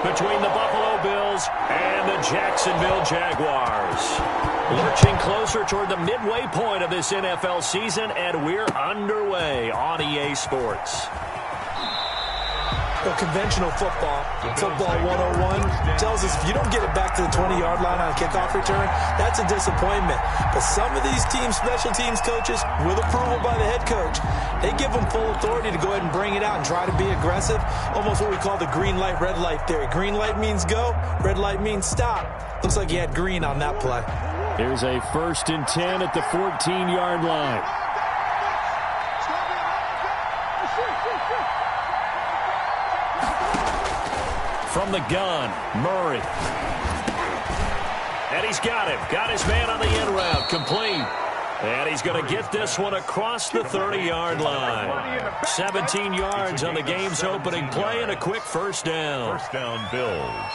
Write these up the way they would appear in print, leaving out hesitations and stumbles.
between the Buffalo Bills and the Jacksonville Jaguars. Lurching closer toward the midway point of this NFL season, and we're underway on EA Sports. Well, conventional football 101, tells us if you don't get it back to the 20-yard line on a kickoff return, that's a disappointment. But some of these teams, special teams coaches, with approval by the head coach, they give them full authority to go ahead and bring it out and try to be aggressive, almost what we call the green light, red light theory. Green light means go, red light means stop. Looks like you had green on that play. Here's a 1st and 10 at the 14-yard line. From the gun, Murray. And he's got him. Got his man on the end route. Complete. And he's going to get this one across the 30-yard line. 17 yards on the game's opening play and a quick first down. First down, Bills.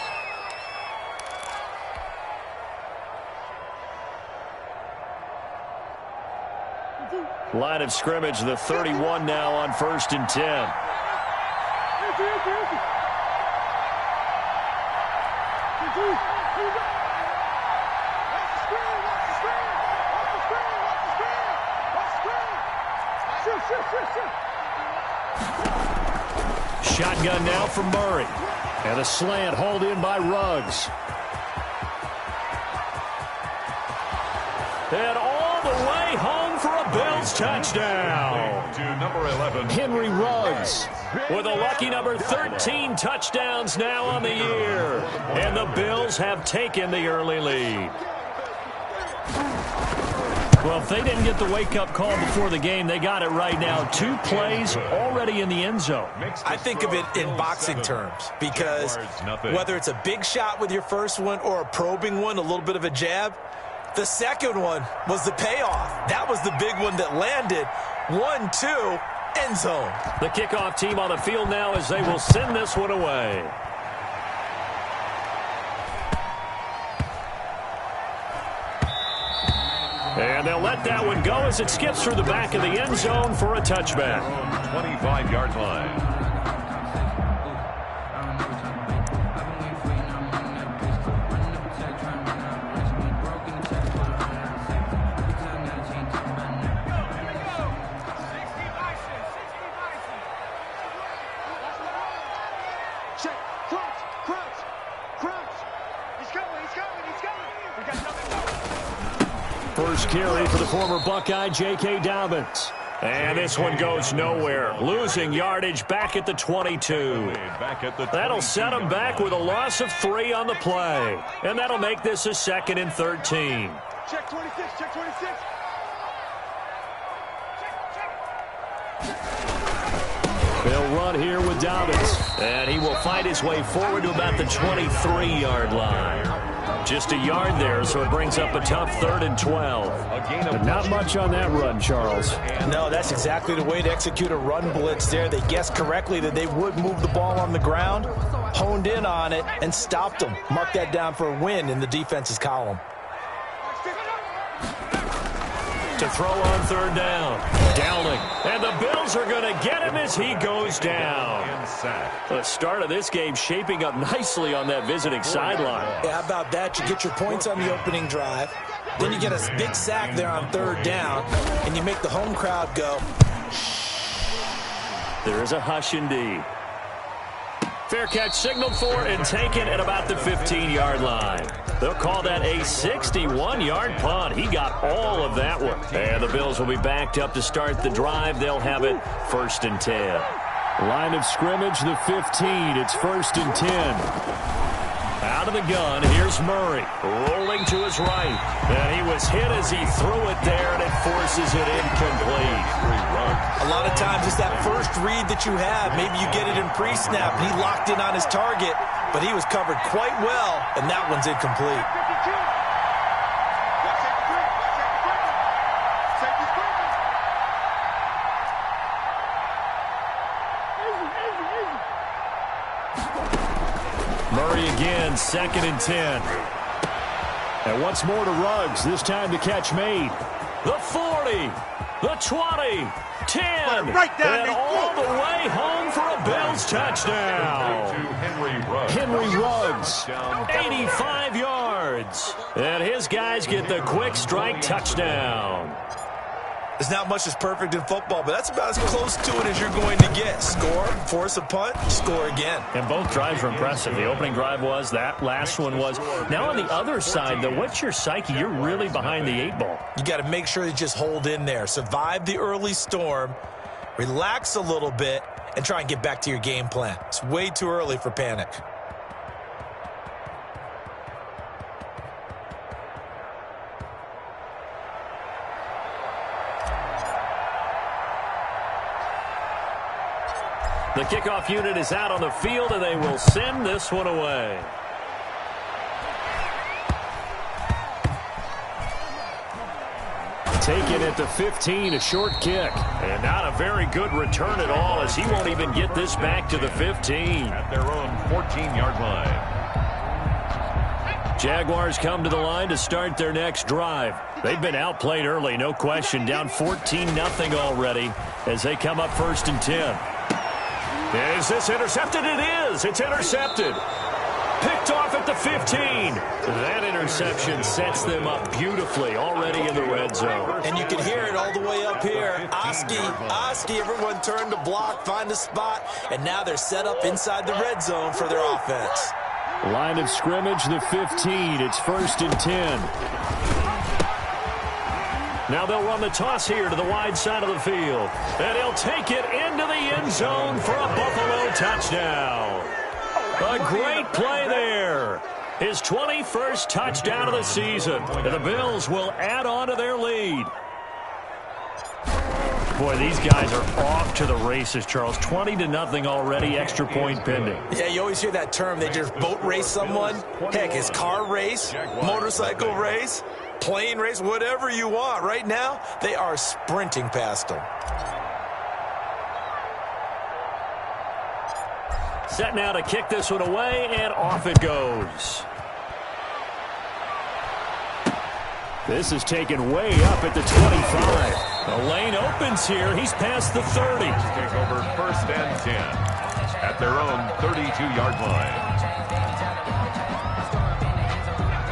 Line of scrimmage, the 31 now on 1st and 10. Shotgun now from Murray. And a slant hauled in by Ruggs. And all the way home for a Bills touchdown. To number 11, Henry Ruggs with a lucky number 13 touchdowns now on the year. And the Bills have taken the early lead. Well, if they didn't get the wake-up call before the game, they got it right now. 2 plays already in the end zone. I think of it in boxing terms because whether it's a big shot with your first one or a probing one, a little bit of a jab, the second one was the payoff. That was the big one that landed. 1-2, end zone. The kickoff team on the field now as they will send this one away. And they'll let that one go as it skips through the back of the end zone for a touchback. 25-yard line. First carry for the former Buckeye, J.K. Dobbins. And this one goes nowhere. Losing yardage back at the 22. That'll set them back with a loss of 3 on the play. And that'll make this a 2nd and 13. Check 26, check 26. They'll run here with Dobbins. And he will fight his way forward to about the 23-yard line. Just a yard there, so it brings up a tough 3rd and 12. But not much on that run, Charles. No, that's exactly the way to execute a run blitz there. They guessed correctly that they would move the ball on the ground, honed in on it, and stopped them. Mark that down for a win in the defense's column. To throw on 3rd down. Downing. And the Bills are going to get him as he goes down. The start of this game shaping up nicely on that visiting sideline. Yeah, how about that? You get your points on the opening drive. Then you get a big sack there on 3rd down, and you make the home crowd go. There is a hush indeed. Fair catch signaled for and taken at about the 15-yard line. They'll call that a 61-yard punt. He got all of that one. And the Bills will be backed up to start the drive. They'll have it 1st and 10. Line of scrimmage, the 15. It's 1st and 10. Out of the gun, here's Murray, rolling to his right. And he was hit as he threw it there, and it forces it incomplete. A lot of times it's that first read that you have. Maybe you get it in pre-snap, and he locked in on his target, but he was covered quite well, and that one's incomplete. Murray again, 2nd and 10. And once more to Ruggs, this time the catch made. The 40. the 20, 10, right down and the all the way home for a Bills touchdown. Henry Ruggs, 85 yards. And his guys get the quick strike touchdown. There's not much that's perfect in football, but that's about as close to it as you're going to get. Score, force a punt, score again. And both drives were impressive. The opening drive was, that last one was. Now on the other side, though, what's your psyche? You're really behind the 8 ball. You got to make sure you just hold in there. Survive the early storm, relax a little bit, and try and get back to your game plan. It's way too early for panic. The kickoff unit is out on the field, and they will send this one away. Taken at the 15, a short kick. And not a very good return at all, as he won't even get this back to the 15. At their own 14-yard line. Jaguars come to the line to start their next drive. They've been outplayed early, no question. Down 14-0 already as they come up 1st and 10. Is this intercepted? It is. It's intercepted. Picked off at the 15. That interception sets them up beautifully already in the red zone. And you can hear it all the way up here. Oski, everyone turned to block, find a spot, and now they're set up inside the red zone for their offense. Line of scrimmage, the 15. It's 1st and 10. Now they'll run the toss here to the wide side of the field. And he'll take it into the end zone for a Buffalo touchdown. A great play there. His 21st touchdown of the season. And the Bills will add on to their lead. Boy, these guys are off to the races, Charles. 20-0 already, extra point pending. Yeah, you always hear that term. They just boat race someone. Heck, it's car race, motorcycle race, plane race, whatever you want. Right now, they are sprinting past them. Set now to kick this one away, and off it goes. This is taken way up at the 25. The lane opens here. He's past the 30. Take over 1st and 10 at their own 32-yard line.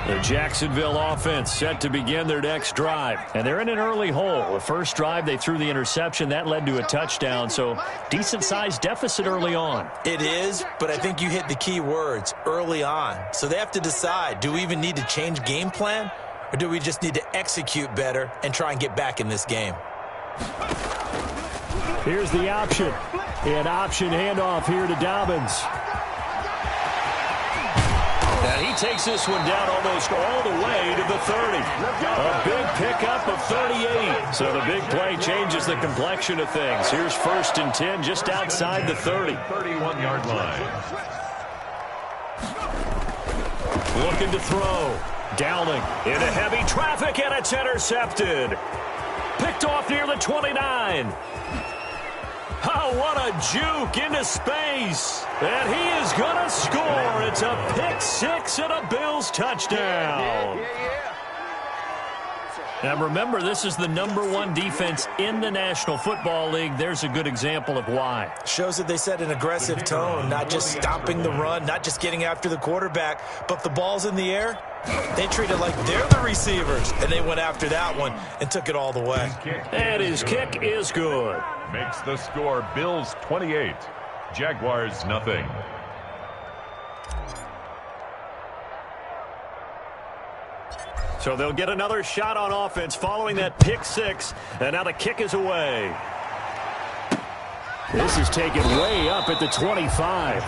The Jacksonville offense set to begin their next drive. And they're in an early hole. The first drive, they threw the interception. That led to a touchdown. So decent-sized deficit early on. It is, but I think you hit the key words, early on. So they have to decide, do we even need to change game plan? Or do we just need to execute better and try and get back in this game? Here's the option. An option handoff here to Dobbins. And he takes this one down almost all the way to the 30. A big pickup of 38. So the big play changes the complexion of things. Here's 1st and 10 just outside the 30. 31-yard line. Looking to throw. Downing into heavy traffic, and it's intercepted. Picked off near the 29. Oh, what a juke into space. And he is going to score. It's a pick six and a Bills touchdown. Now, remember, this is the #1 defense in the National Football League. There's a good example of why. Shows that they set an aggressive tone, not just stopping the run, not just getting after the quarterback, but the ball's in the air. They treat it like they're the receivers, and they went after that one and took it all the way. And his kick is good. Makes the score Bills 28, Jaguars nothing. So they'll get another shot on offense following that pick six, and now the kick is away. This is taken way up at the 25.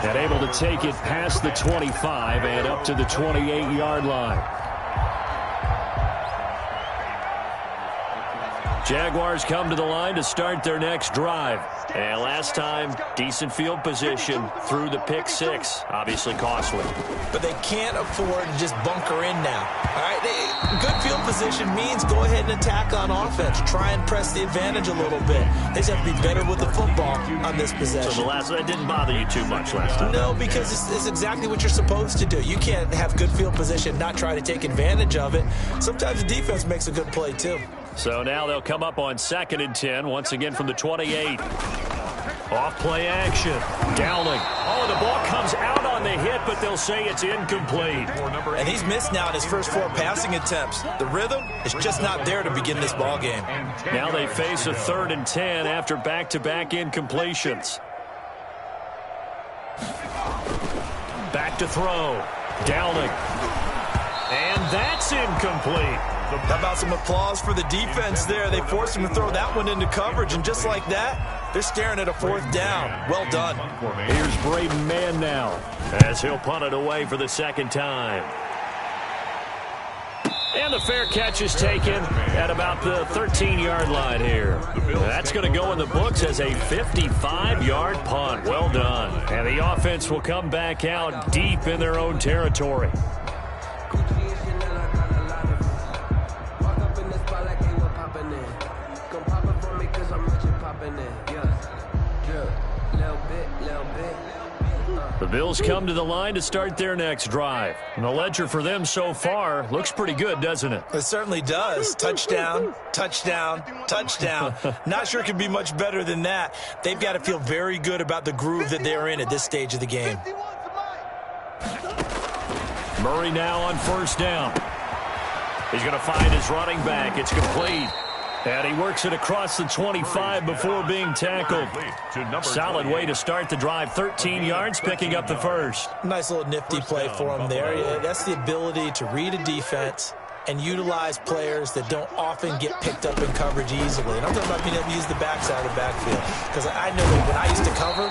And able to take it past the 25 and up to the 28-yard line. Jaguars come to the line to start their next drive. And last time, decent field position through the pick six. Obviously costly. But they can't afford to just bunker in now. All right, good field position means go ahead and attack on offense. Try and press the advantage a little bit. They just have to be better with the football on this possession. So that didn't bother you too much last time? No, because it's exactly what you're supposed to do. You can't have good field position, not try to take advantage of it. Sometimes the defense makes a good play too. So now they'll come up on 2nd and 10, once again from the 28. Off play action. Dowling. Oh, the ball comes out on the hit, but they'll say it's incomplete. And he's missed now in his first 4 passing attempts. The rhythm is just not there to begin this ball game. Now they face a 3rd and 10 after back-to-back incompletions. Back to throw. Dowling. And that's incomplete. How about some applause for the defense there? They forced him to throw that one into coverage, and just like that, they're staring at a 4th down. Well done. Here's Braden Mann now, as he'll punt it away for the 2nd time. And the fair catch is taken at about the 13-yard line here. That's going to go in the books as a 55-yard punt. Well done. And the offense will come back out deep in their own territory. The Bills come to the line to start their next drive. And the ledger for them so far looks pretty good, doesn't it? It certainly does. Touchdown, touchdown, touchdown. Not sure it could be much better than that. They've got to feel very good about the groove that they're in at this stage of the game. Murray now on 1st down. He's going to find his running back. It's complete. And he works it across the 25 before being tackled. Solid way to start the drive. 13 yards, picking up the first. Nice little nifty play for him there. Yeah, that's the ability to read a defense and utilize players that don't often get picked up in coverage easily. And I'm talking about being able to use the backside of the backfield. Because I know that when I used to cover,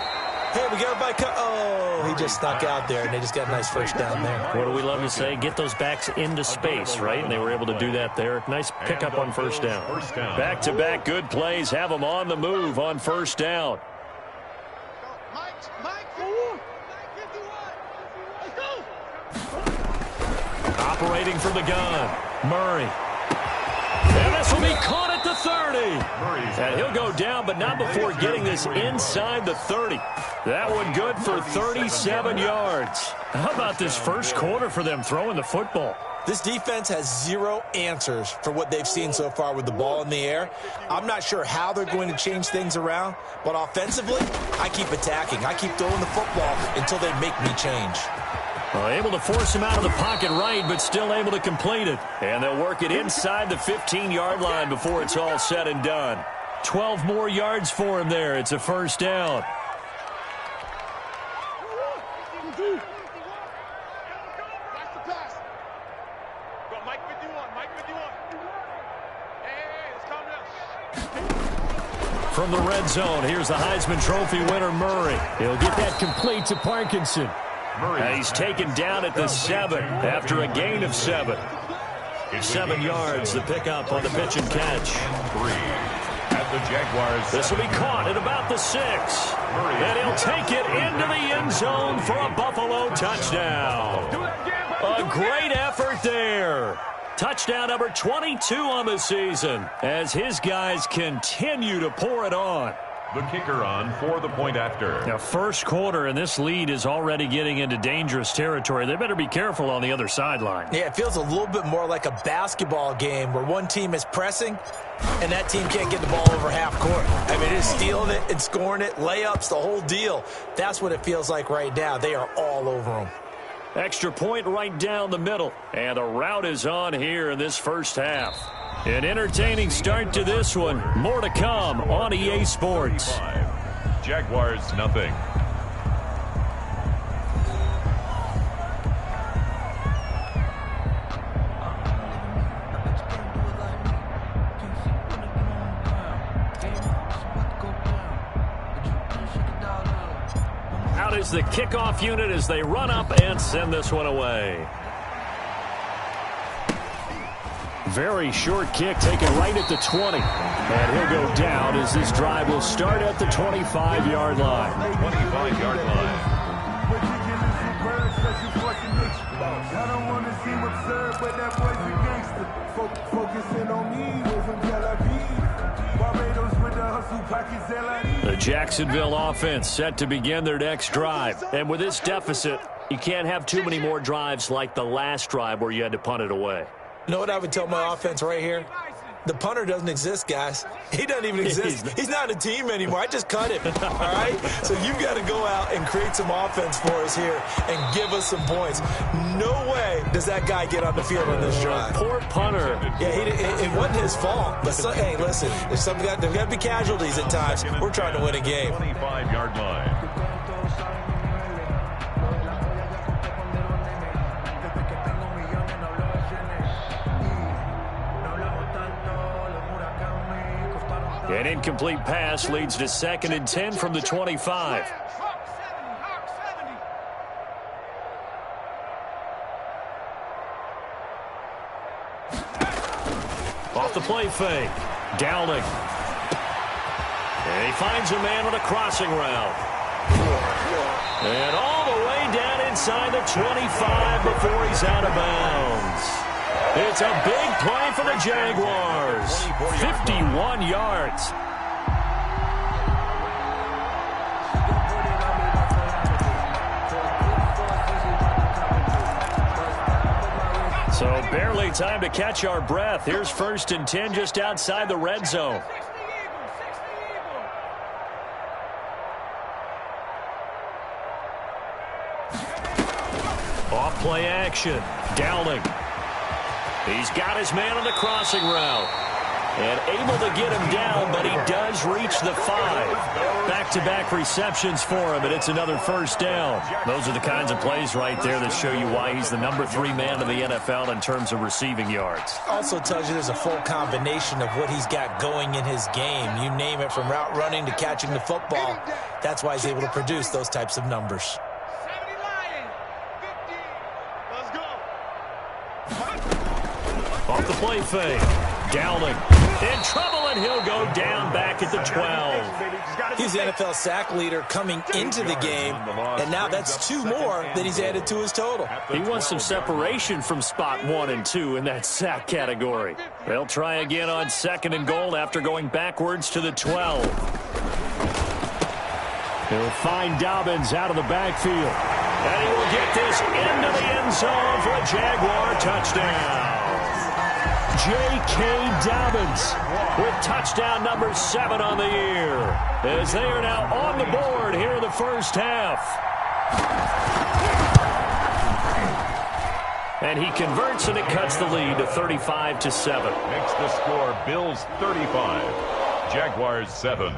hey, we got everybody cut. Oh, he just snuck out there, and they just got a nice first down there. What do we love to say? Get those backs into space, right? And they were able to do that there. Nice pickup on 1st down. Back-to-back good plays have them on the move on 1st down. Operating from the gun, Murray. And this will be caught at the 30. And he'll go down, but not before getting this inside the 30. That one good for 37 yards. How about this first quarter for them throwing the football? This defense has 0 answers for what they've seen so far with the ball in the air. I'm not sure how they're going to change things around, but offensively, I keep attacking. I keep throwing the football until they make me change. Well, able to force him out of the pocket right, but still able to complete it. And they'll work it inside the 15-yard line before it's all said and done. 12 more yards for him there. It's a 1st down. From the red zone, here's the Heisman Trophy winner, Murray. He'll get that complete to Parkinson. He's taken down at the 7 after a gain of 7. 7 yards, the pickup on the pitch and catch. 3 at the Jaguars. This will be caught at about the 6. And he'll take it into the end zone for a Buffalo touchdown. A great effort there. Touchdown number 22 on the season as his guys continue to pour it on. The kicker on for the point after. Now, first quarter, and this lead is already getting into dangerous territory. They better be careful on the other sideline. Yeah, it feels a little bit more like a basketball game where one team is pressing and that team can't get the ball over half court. I mean, it's stealing it and scoring it, layups, the whole deal. That's what it feels like right now. They are all over them. Extra point right down the middle. And the route is on here in this first half. An entertaining start to this one. More to come on EA Sports. Jaguars, nothing. Out is the kickoff unit as they run up and send this one away. Very short kick taken right at the 20. And he'll go down as this drive will start at the 25-yard line. 25-yard line. I don't want to seem absurd, but that boy's a gangster. Focusing on me, we're from Tel Aviv. Barbados with the hustle pockets, The Jacksonville offense set to begin their next drive. And with this deficit, you can't have too many more drives like the last drive where you had to punt it away. You know what I would tell my offense right here? The punter doesn't exist, guys. He doesn't even exist. He's not a team anymore. I just cut him, all right? So you've got to go out and create some offense for us here and give us some points. No way does that guy get on the field on this drive. Poor punter. Yeah, it wasn't his fault. But, hey, listen, there's got to be casualties at times. We're trying to win a game. 25-yard line. An incomplete pass leads to 2nd and 10 from the 25. Off the play fake. Downing. And he finds a man on a crossing route. And all the way down inside the 25 before he's out of bounds. It's a big play for the Jaguars. 51 yards. So barely time to catch our breath. Here's 1st and 10 just outside the red zone. Off play action. Downing. He's got his man on the crossing route. And able to get him down, but he does reach the 5. Back-to-back receptions for him, and it's another 1st down. Those are the kinds of plays right there that show you why he's the number 3 man in the NFL in terms of receiving yards. Also tells you there's a full combination of what he's got going in his game. You name it, from route running to catching the football. That's why he's able to produce those types of numbers. Off the play fake. Downing. In trouble, and he'll go down back at the 12. He's the NFL sack leader coming into the game, and now that's 2 more that he's added to his total. He wants some separation from spot 1 and 2 in that sack category. They'll try again on 2nd and goal after going backwards to the 12. He'll find Dobbins out of the backfield. And he will get this into the end zone for a Jaguar touchdown. J.K. Dobbins with touchdown number 7 on the year, as they are now on the board here in the first half. And he converts, and it cuts the lead to 35-7. Makes the score Bills 35, Jaguars 7.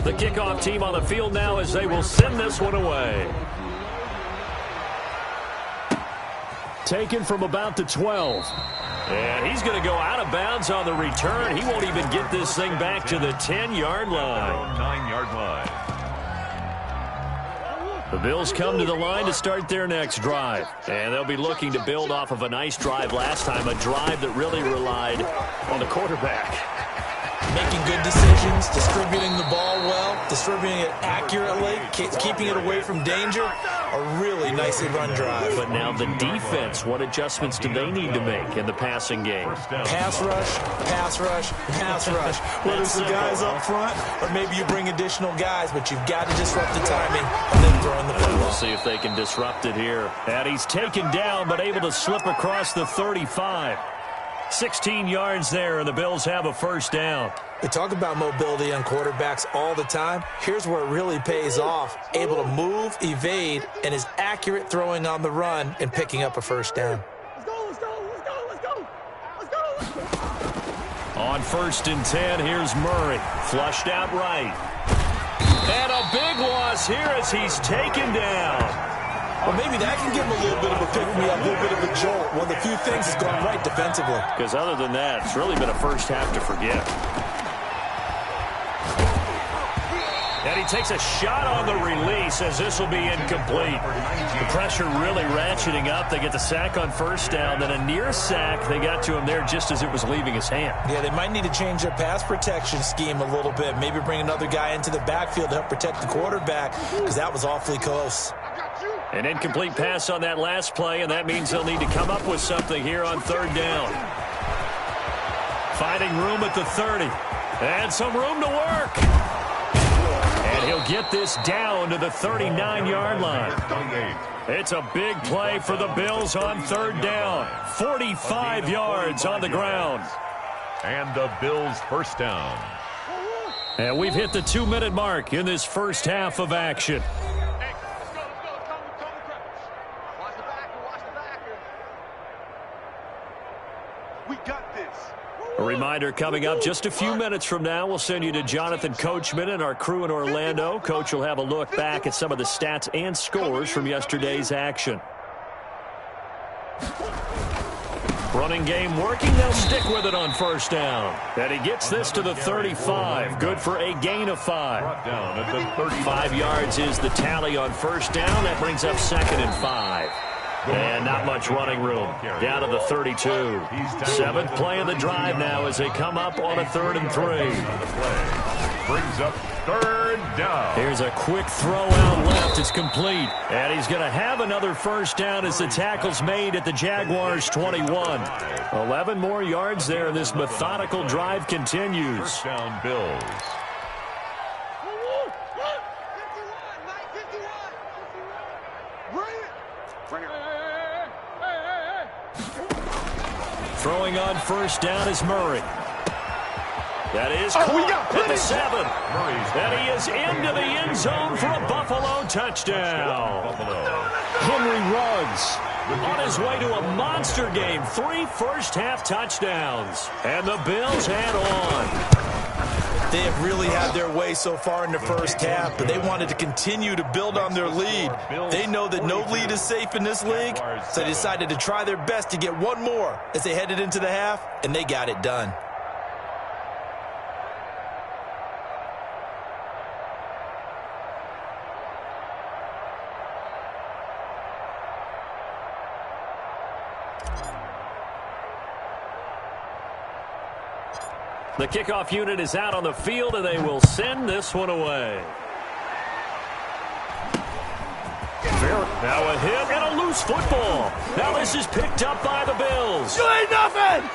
The kickoff team on the field now as they will send this one away. Taken from about the 12. And he's going to go out of bounds on the return. He won't even get this thing back to the 10-yard line. 9-yard line. The Bills come to the line to start their next drive. And they'll be looking to build off of a nice drive last time, a drive that really relied on the quarterback. Making good decisions, distributing the ball well, distributing it accurately, keeping it away from danger. A really nicely run drive. But now the defense, what adjustments do they need to make in the passing game? Pass rush, pass rush, pass rush. Whether it's the guys up front or maybe you bring additional guys, but you've got to disrupt the timing and then throwing the football. We'll see if they can disrupt it here. And he's taken down but able to slip across the 35. 16 yards there, and the Bills have a 1st down. We talk about mobility on quarterbacks all the time. Here's where it really pays off. Able to move, evade, and is accurate throwing on the run and picking up a 1st down. Let's go, let's go, let's go, let's go, let's go, let's go. On 1st and 10, here's Murray. Flushed out right. And a big loss here as he's taken down. Well, maybe that can give him a little bit of a pick-me-up, a little bit of a jolt. One of the few things that's gone right defensively. Because other than that, it's really been a first half to forget. And he takes a shot on the release as this will be incomplete. The pressure really ratcheting up. They get the sack on 1st down, then a near sack. They got to him there just as it was leaving his hand. Yeah, they might need to change their pass protection scheme a little bit. Maybe bring another guy into the backfield to help protect the quarterback, because that was awfully close. An incomplete pass on that last play, and that means they'll need to come up with something here on 3rd down. Finding room at the 30. And some room to work. And he'll get this down to the 39-yard line. It's a big play for the Bills on third down. 45 yards on the ground. And the Bills first down. And we've hit the 2-minute mark in this first half of action. Hey, let's go. Watch the backer. We got this. A reminder coming up just a few minutes from now. We'll send you to Jonathan Coachman and our crew in Orlando. Coach will have a look back at some of the stats and scores from yesterday's action. Running game working. They'll stick with it on first down. And he gets this to the 35. Good for a gain of 5. Brought down at the 35. 5 yards is the tally on first down. That brings up 2nd and 5. And not much running room. Down to the 32. 7th play of the drive now as they come up on a 3rd and 3. Brings up 3rd down. Here's a quick throw out left. It's complete. And he's going to have another first down as the tackle's made at the Jaguars' 21. 11 more yards there, and this methodical drive continues. First down, Bills. Throwing on first down is Murray. That is caught at the 7. And he is into the end zone for a Buffalo touchdown. Henry Ruggs on his way to a monster game. 3 first-half touchdowns. And the Bills head on. They have really had their way so far in the first half, but they wanted to continue to build on their lead. They know that no lead is safe in this league, so they decided to try their best to get one more as they headed into the half, and they got it done. The kickoff unit is out on the field, and they will send this one away. Now a hit and a loose football. Now this is picked up by the Bills. You ain't nothing!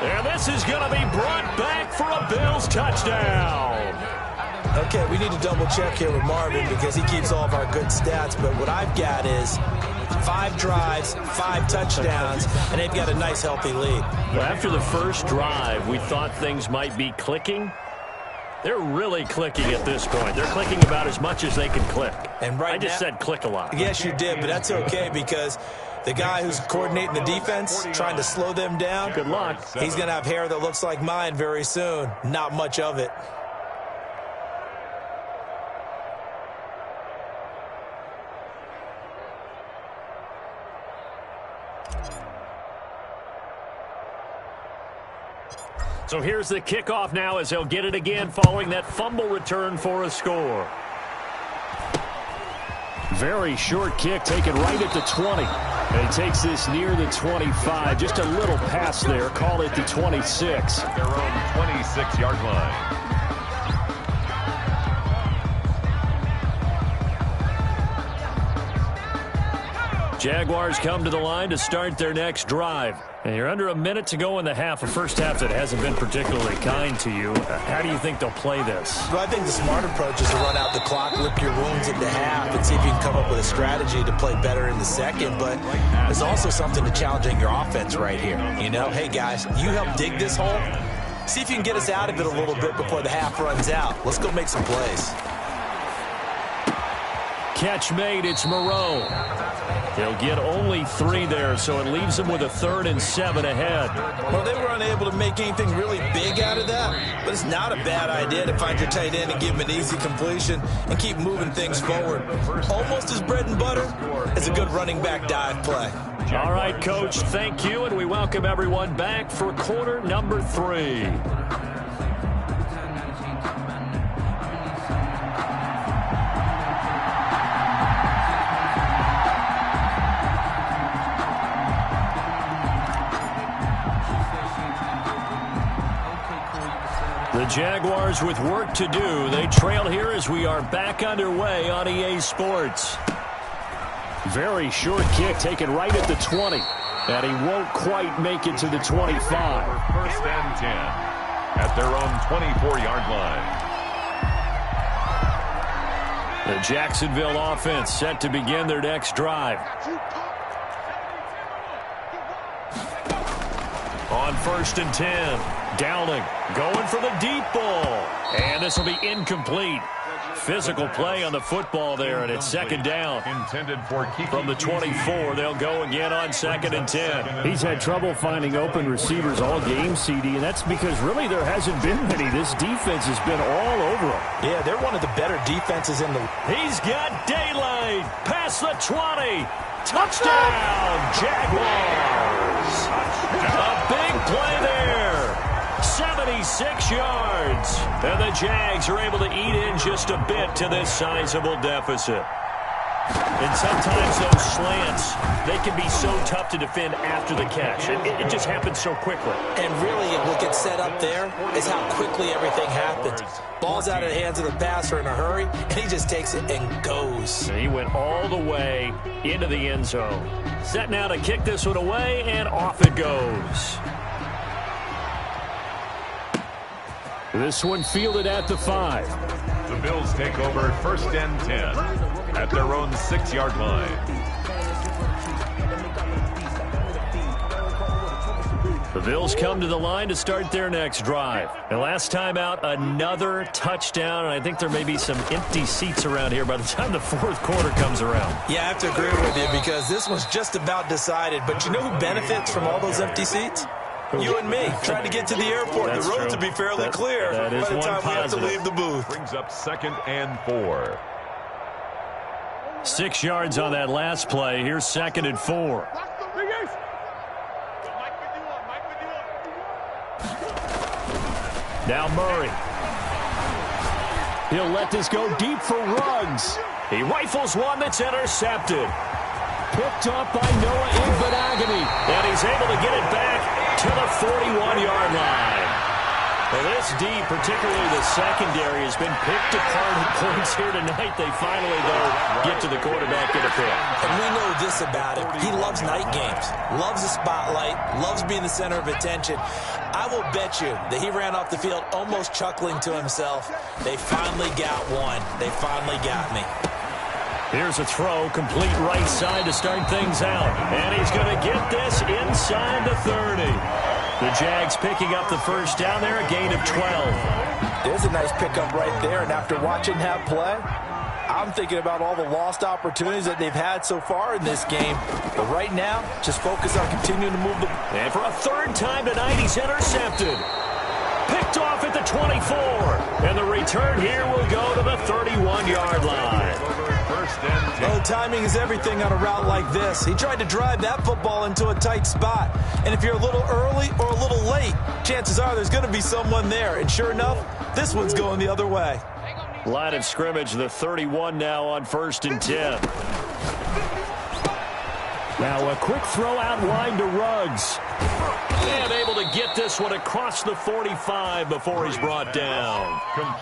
And this is going to be brought back for a Bills touchdown. Okay, we need to double check here with Marvin because he keeps all of our good stats, but what I've got is 5 drives, 5 touchdowns, and they've got a nice, healthy lead. Well, after the first drive, we thought things might be clicking. They're really clicking at this point. They're clicking about as much as they can click. And right I just said click a lot. Yes, you did, but that's okay because the guy who's coordinating the defense, trying to slow them down, Good luck. he's going to have hair that looks like mine very soon. Not much of it. So here's the kickoff now as they'll get it again following that fumble return for a score. Very short kick taken right at the 20. And he takes this near the 25. Just a little pass there. Call it the 26. Their own 26-yard line. Jaguars come to the line to start their next drive. And you're under a minute to go in the half, a first half that hasn't been particularly kind to you. How do you think they'll play this? Well, I think the smart approach is to run out the clock, lick your wounds at the half, and see if you can come up with a strategy to play better in the second. But there's also something to challenging your offense right here. You know, hey, guys, you help dig this hole. See if you can get us out of it a little bit before the half runs out. Let's go make some plays. Catch made. It's Moreau. They'll get only 3 there, so it leaves them with a 3rd and 7 ahead. Well, they were unable to make anything really big out of that, but it's not a bad idea to find your tight end and give him an easy completion and keep moving things forward. Almost as bread and butter as a good running back dive play. All right, Coach, thank you, and we welcome everyone back for quarter number 3. The Jaguars with work to do. They trail here as we are back underway on EA Sports. Very short kick taken right at the 20. And he won't quite make it to the 25. First and 10 at their own 24-yard line. The Jacksonville offense set to begin their next drive. On 1st and 10, Downing going for the deep ball. And this will be incomplete. Physical play on the football there, and it's 2nd down. Intended for From the 24, they'll go again on 2nd and 10. He's had trouble finding open receivers all game, CD, and that's because really there hasn't been many. This defense has been all over him. Yeah, they're one of the better defenses in the... He's got daylight past the 20. Touchdown, Jaguars. A big play there. 76 yards. And the Jags are able to eat in just a bit to this sizable deficit. And sometimes those slants, they can be so tough to defend after the catch. It just happens so quickly. And really, what gets set up there is how quickly everything happens. Ball's out of the hands of the passer in a hurry, and he just takes it and goes. And he went all the way into the end zone. Set now to kick this one away, and off it goes. This one fielded at the 5. The Bills take over 1st and 10 at their own 6-yard line. The Bills come to the line to start their next drive. And last time out, another touchdown, and I think there may be some empty seats around here by the time the 4th quarter comes around. Yeah, I have to agree with you because this one's just about decided. But you know who benefits from all those empty seats? You and me trying to get to the airport. That's the road true. to be fairly clear that is by the one time we have to positive. leave the booth. Brings up 2nd and 4. 6 yards on that last play. Here's 2nd and 4. Now Murray. He'll let this go deep for Ruggs. He rifles one that's intercepted. Picked up by Noah Igbenogany. And he's able to get it back to the 41-yard line. Well, this D, particularly the secondary, has been picked apart at points here tonight. They finally, though, get to the quarterback in a pick. And we know this about him. He loves night games, loves the spotlight, loves being the center of attention. I will bet you that he ran off the field almost chuckling to himself. They finally got one. They finally got me. Here's a throw, complete right side to start things out. And he's going to get this inside the 30. The Jags picking up the 1st down there, a gain of 12. There's a nice pickup right there, and after watching that play, I'm thinking about all the lost opportunities that they've had so far in this game. But right now, just focus on continuing to move the... And for a 3rd time tonight, he's intercepted. Picked off at the 24. And the return here will go to the 31-yard line. 1st and 10. Oh, timing is everything on a route like this. He tried to drive that football into a tight spot. And if you're a little early or a little late, chances are there's going to be someone there. And sure enough, this one's going the other way. Line of scrimmage, the 31 now on 1st and 10. Now a quick throw out line to Ruggs. And able to get this one across the 45 before he's brought down.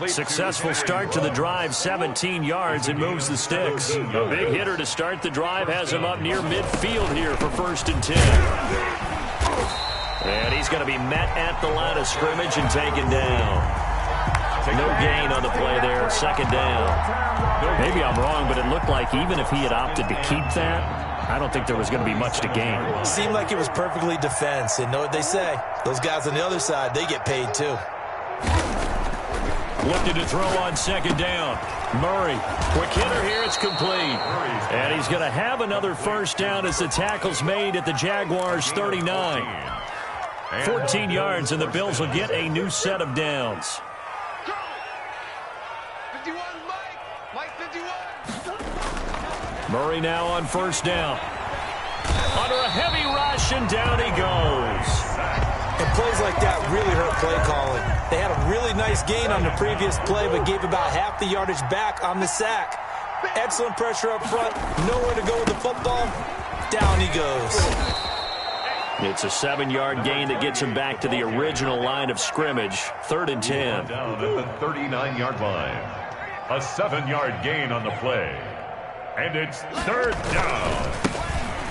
Successful start to the drive, 17 yards, and moves the sticks. A big hitter to start the drive has him up near midfield here for 1st and 10. And he's going to be met at the line of scrimmage and taken down. No gain on the play there, 2nd down. Maybe I'm wrong, but it looked like even if he had opted to keep that, I don't think there was going to be much to gain. Seemed like it was perfectly defense. And know what they say? Those guys on the other side, they get paid too. Looking to throw on 2nd down. Murray, quick hitter here, it's complete. And he's going to have another 1st down as the tackle's made at the Jaguars' 39. 14 yards, and the Bills will get a new set of downs. Murray now on 1st down. Under a heavy rush, and down he goes. And plays like that really hurt play calling. They had a really nice gain on the previous play, but gave about half the yardage back on the sack. Excellent pressure up front. Nowhere to go with the football. Down he goes. It's a 7-yard gain that gets him back to the original line of scrimmage. 3rd and 10. Down at the 39-yard line. A 7-yard gain on the play. And it's 3rd down.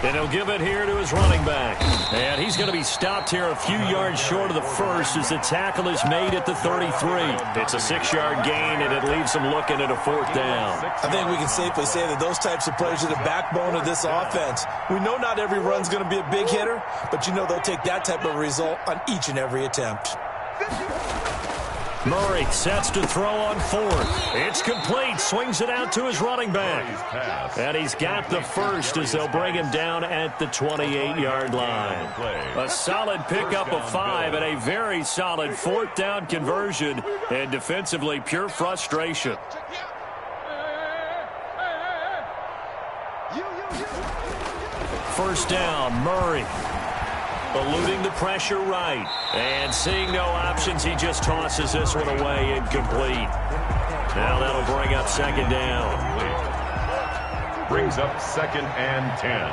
And he'll give it here to his running back. And he's going to be stopped here a few yards short of the first as the tackle is made at the 33. It's a 6-yard gain, and it leaves them looking at a 4th down. I think we can safely say that those types of plays are the backbone of this offense. We know not every run's going to be a big hitter, but you know they'll take that type of result on each and every attempt. Murray sets to throw on 4th. It's complete. Swings it out to his running back. And he's got the first as they'll bring him down at the 28-yard line. A solid pickup of 5 and a very solid 4th down conversion. And defensively, pure frustration. First down, Murray. Eluding the pressure right. And seeing no options, he just tosses this one away, incomplete. Now that'll bring up 2nd down. Brings up 2nd and 10.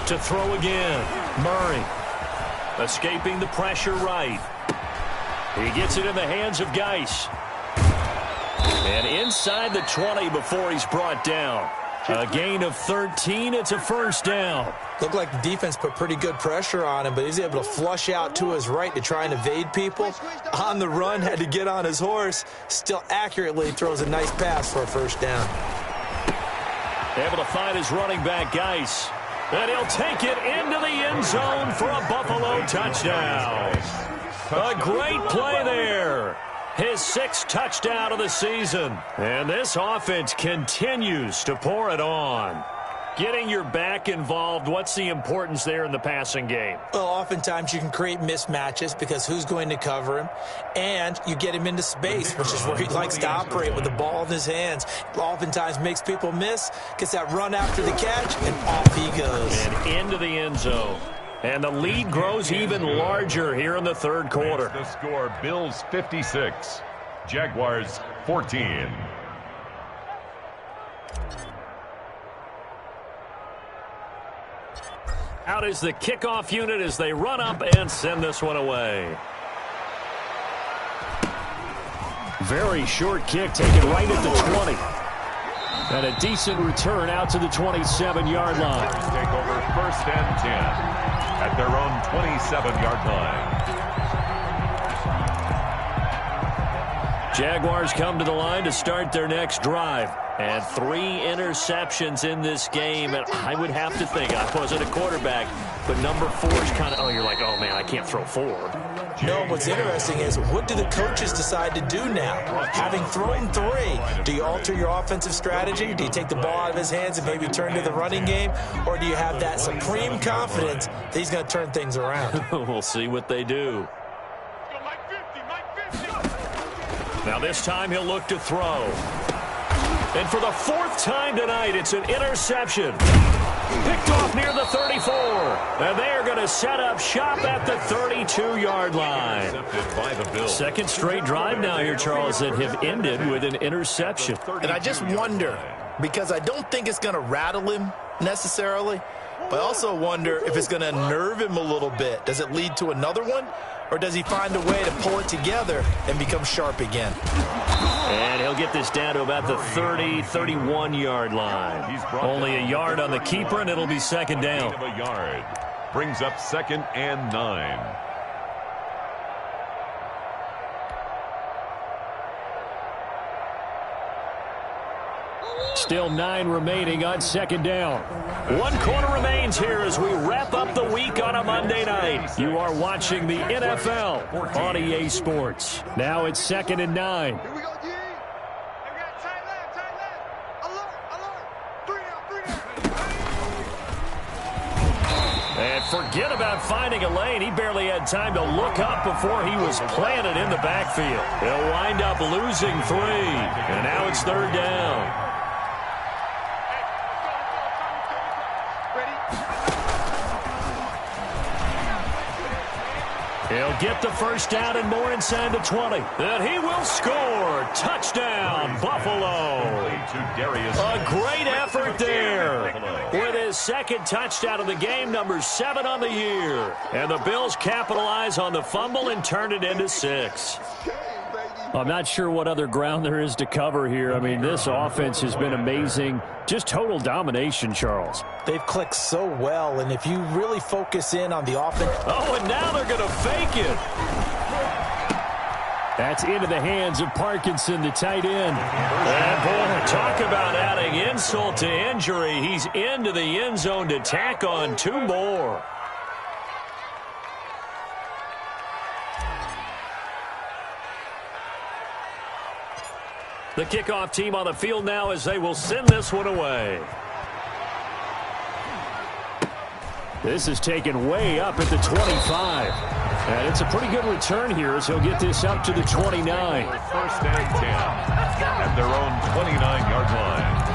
To throw again, Murray. Escaping the pressure right. He gets it in the hands of Geis. And inside the 20 before he's brought down. A gain of 13. It's a 1st down. Looked like the defense put pretty good pressure on him, but he's able to flush out to his right to try and evade people. On the run, had to get on his horse. Still accurately throws a nice pass for a 1st down. Able to find his running back, Geis. And he'll take it into the end zone for a Buffalo touchdown. A great play there. His 6th touchdown of the season. And this offense continues to pour it on. Getting your back involved, what's the importance there in the passing game? Well, oftentimes you can create mismatches because who's going to cover him? And you get him into space, which is where he likes to operate with the ball in his hands. Oftentimes makes people miss, gets that run after the catch, and off he goes. And into the end zone. And the lead grows even larger here in the 3rd quarter. The score, Bills 56, Jaguars 14. Out is the kickoff unit as they run up and send this one away. Very short kick taken right at the 20. And a decent return out to the 27-yard line. Take over 1st and 10 at their own 27-yard line. Jaguars come to the line to start their next drive. And 3 interceptions in this game. And I would have to think, I wasn't a quarterback, but number 4 is kind of, you're like, oh, man, I can't throw 4. No, what's interesting is what do the coaches decide to do now? Having thrown 3, do you alter your offensive strategy? Do you take the ball out of his hands and maybe turn to the running game? Or do you have that supreme confidence that he's going to turn things around? We'll see what they do. Now this time he'll look to throw. And for the 4th time tonight, it's an interception. Picked off near the 34. And they are going to set up shop at the 32-yard line. By the Bills. 2nd straight drive now here, Charles, that have ended with an interception. And I just wonder, because I don't think it's going to rattle him necessarily, but I also wonder if it's going to nerve him a little bit. Does it lead to another one? Or does he find a way to pull it together and become sharp again? And he'll get this down to about the 30-31-yard line. Only a yard on the keeper, and it'll be 2nd down. A yard. Brings up 2nd and 9. Still 9 remaining on 2nd down. 1 quarter remains here as we wrap up the week on a Monday night. You are watching the NFL on EA Sports. Now it's 2nd and 9. Here we go, G. Hey, we got tight left. Alert. 3 down. And forget about finding a lane. He barely had time to look up before he was planted in the backfield. He'll wind up losing 3. And now it's 3rd down. He'll get the first down and more inside the 20. And he will score. Touchdown, Buffalo. A great effort there. With his second touchdown of the game, number 7 on the year. And the Bills capitalize on the fumble and turn it into 6. I'm not sure what other ground there is to cover here. I mean, this offense has been amazing. Just total domination, Charles. They've clicked so well, and if you really focus in on the offense. Oh, and now they're going to fake it. That's into the hands of Parkinson, the tight end. And boy, talk about adding insult to injury. He's into the end zone to tack on 2 more. The kickoff team on the field now as they will send this one away. This is taken way up at the 25. And it's a pretty good return here as he'll get this up to the 29. First and 10 at their own 29-yard line.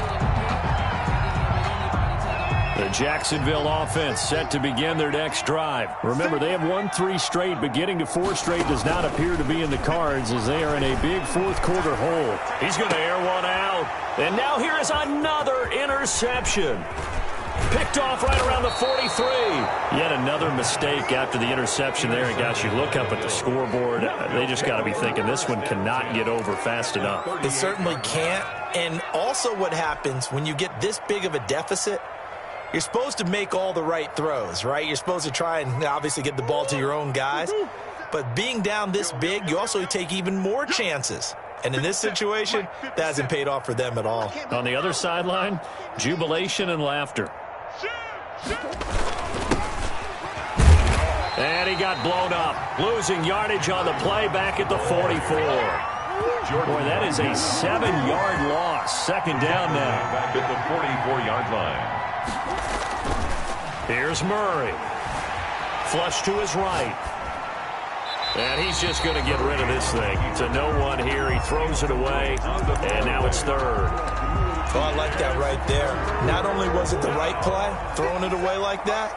The Jacksonville offense set to begin their next drive. Remember, they have won 3 straight, but getting to 4 straight does not appear to be in the cards as they are in a big fourth-quarter hole. He's going to air one out. And now here is another interception. Picked off right around the 43. Yet another mistake after the interception there. And, gosh, you look up at the scoreboard. They just got to be thinking this one cannot get over fast enough. It certainly can't. And also what happens when you get this big of a deficit, you're supposed to make all the right throws, right? You're supposed to try and obviously get the ball to your own guys. But being down this big, you also take even more chances. And in this situation, that hasn't paid off for them at all. On the other sideline, jubilation and laughter. And he got blown up. Losing yardage on the play back at the 44. Boy, that is a 7-yard loss. Second down now. Back at the 44-yard line. Here's Murray. Flush to his right. And he's just going to get rid of this thing. It's a no-one here. He throws it away. And now it's third. Oh, I like that right there. Not only was it the right play, throwing it away like that,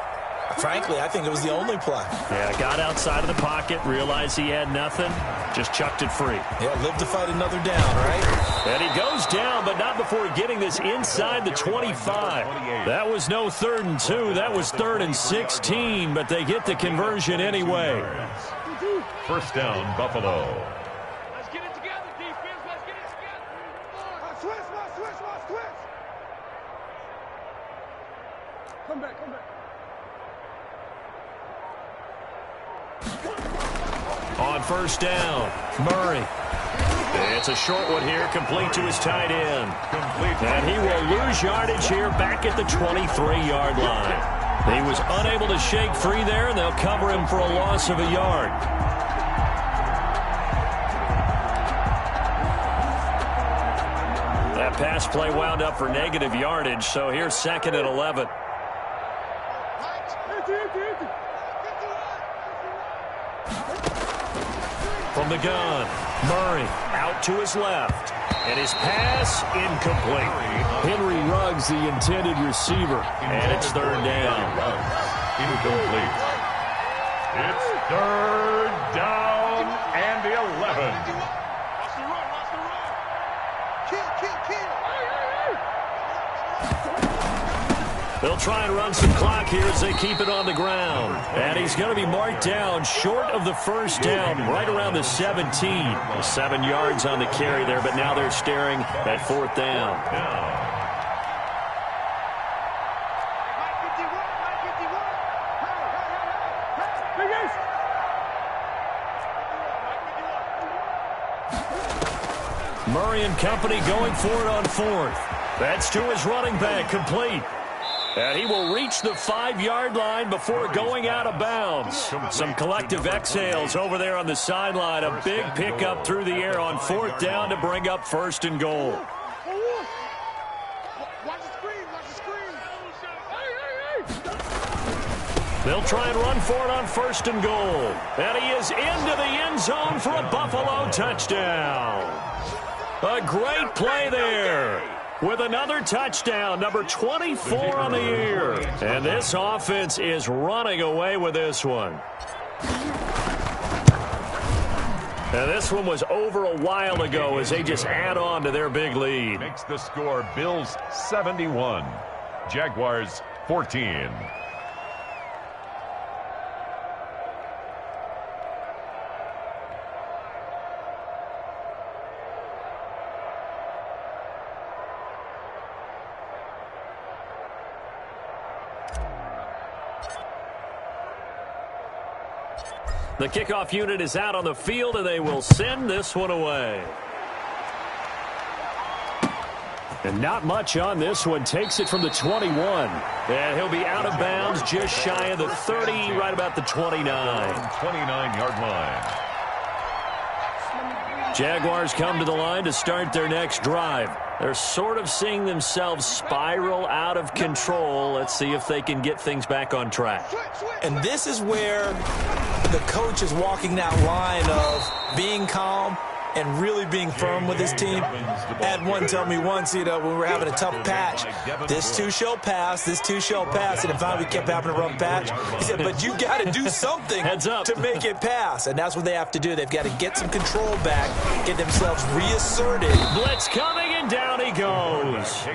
frankly, I think it was the only play. Yeah, got outside of the pocket, realized he had nothing, just chucked it free. Yeah, live to fight another down, right? And he goes down, but not before getting this inside the 25. That was no 3rd and 2. That was 3rd and 16, but they get the conversion anyway. First down, Buffalo. Let's get it together, defense. Let's get it together. Switch. Come back. On first down, Murray. It's a short one here, complete to his tight end. And he will lose yardage here back at the 23-yard line. He was unable to shake free there, and they'll cover him for a loss of a yard. That pass play wound up for negative yardage, so here's 2nd and 11. From the gun, Murray out to his left. And his pass incomplete. Henry Ruggs, the intended receiver. And it's 3rd down. Incomplete. It's 3rd down and 11. Watch the run. Kill. They'll try and run some clock here as they keep it on the ground. And he's going to be marked down short of the first down, right around the 17. 7 yards on the carry there, but now they're staring at 4th down. Murray and company going for it on 4th. That's to his running back, complete. And he will reach the 5-yard line before going out of bounds. Some collective exhales over there on the sideline. A big pickup through the air on 4th down to bring up 1st and goal. Watch the screen. They'll try and run for it on 1st and goal. And he is into the end zone for a Buffalo touchdown. A great play there. With another touchdown, number 24 on the year. And this offense is running away with this one. And this one was over a while ago as they just add on to their big lead. Makes the score Bills 71, Jaguars 14. The kickoff unit is out on the field, and they will send this one away. And not much on this one. Takes it from the 21. And he'll be out of bounds just shy of the 30, right about the 29. 29-yard line. Jaguars come to the line to start their next drive. They're sort of seeing themselves spiral out of control. Let's see if they can get things back on track. And this is where the coach is walking that line of being calm and really being firm with his team. I had one tell me once, when we were having a tough patch, this too shall pass, this too shall pass. And finally we kept having a rough patch. He said, but you got to do something to make it pass. And that's what they have to do. They've got to get some control back, get themselves reasserted. Blitz coming, and down he goes.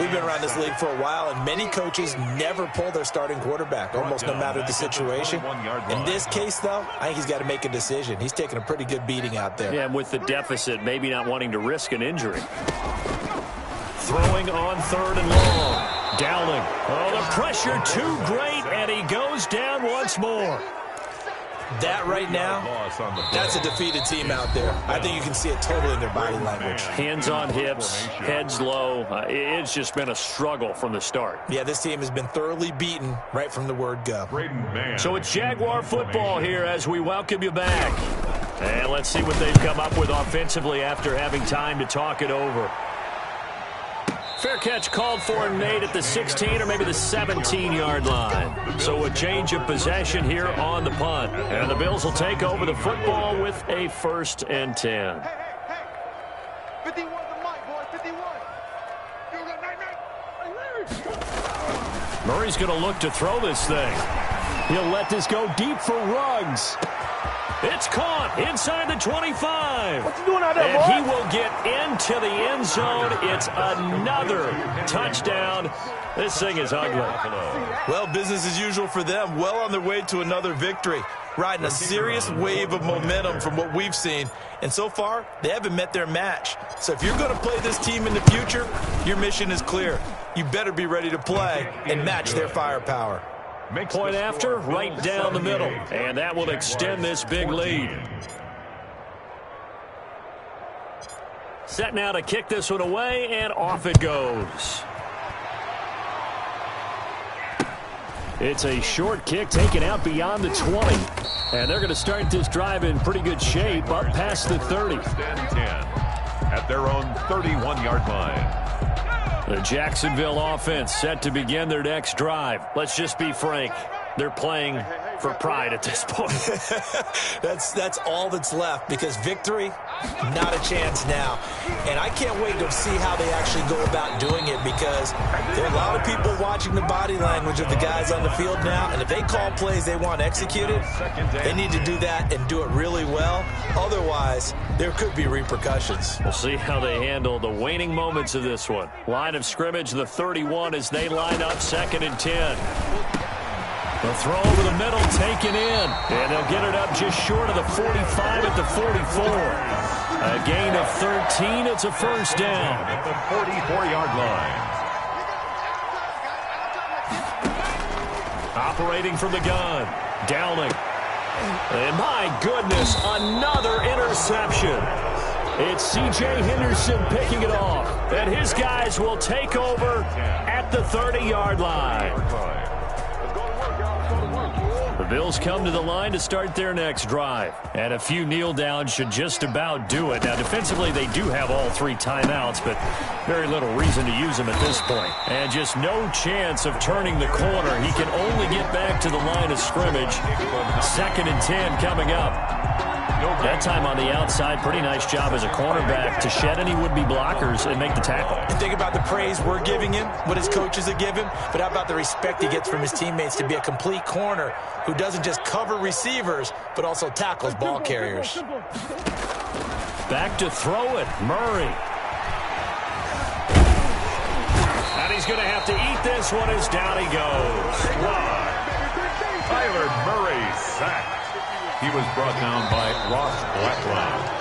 We've been around this league for a while, and many coaches never pull their starting quarterback, almost no matter the situation. In this case, though, I think he's got to make a decision. He's taking a pretty good beating out there. Yeah, with the deficit, maybe not wanting to risk an injury. Throwing on 3rd and long. Dowling. Oh, the pressure too great, and he goes down once more. That right now, that's a defeated team out there. I think you can see it totally in their body language. Hands on hips, heads low. It's just been a struggle from the start. Yeah, this team has been thoroughly beaten right from the word go. So it's Jaguar football here as we welcome you back. And let's see what they've come up with offensively after having time to talk it over. Fair catch called for and made at the 16 or maybe the 17-yard line. So a change of possession here on the punt. And the Bills will take over the football with a 1st and 10. Hey, 51 the mic, boy, 51. Murray's going to look to throw this thing. He'll let this go deep for Ruggs. It's caught inside the 25. What you doing out there, and boy? he will get into the end zone. It's another touchdown. This thing is ugly. Well, business as usual for them. Well on their way to another victory. Riding a serious wave of momentum from what we've seen. And so far, they haven't met their match. So if you're going to play this team in the future, your mission is clear. You better be ready to play and match their firepower. Point after, right down the middle. And that will extend this big lead. Set now to kick this one away, and off it goes. It's a short kick taken out beyond the 20. And they're going to start this drive in pretty good shape up past the 30. 10 at their own 31-yard line. The Jacksonville offense set to begin their next drive. Let's just be frank. They're playing for pride at this point. That's all that's left, because victory, not a chance now. And I can't wait to see how they actually go about doing it, because there are a lot of people watching the body language of the guys on the field now, and if they call plays they want executed, they need to do that and do it really well. Otherwise, there could be repercussions. We'll see how they handle the waning moments of this one. Line of scrimmage, the 31, as they line up 2nd and 10. The throw over the middle, taken in. And they'll get it up just short of the 45 at the 44. A gain of 13. It's a 1st down. At the 44-yard line. Operating from the gun. Dowling. And my goodness, another interception. It's C.J. Henderson picking it off. And his guys will take over at the 30-yard line. The Bills come to the line to start their next drive. And a few kneel downs should just about do it. Now, defensively, they do have all 3 timeouts, but very little reason to use them at this point. And just no chance of turning the corner. He can only get back to the line of scrimmage. 2nd and 10 coming up. That time on the outside, pretty nice job as a cornerback to shed any would-be blockers and make the tackle. And think about the praise we're giving him, what his coaches have given, but how about the respect he gets from his teammates to be a complete corner who doesn't just cover receivers, but also tackles ball carriers. Back to throw it, Murray. And he's going to have to eat this one as down he goes. Tyler Murray sacked. He was brought down by Ross Blacklock.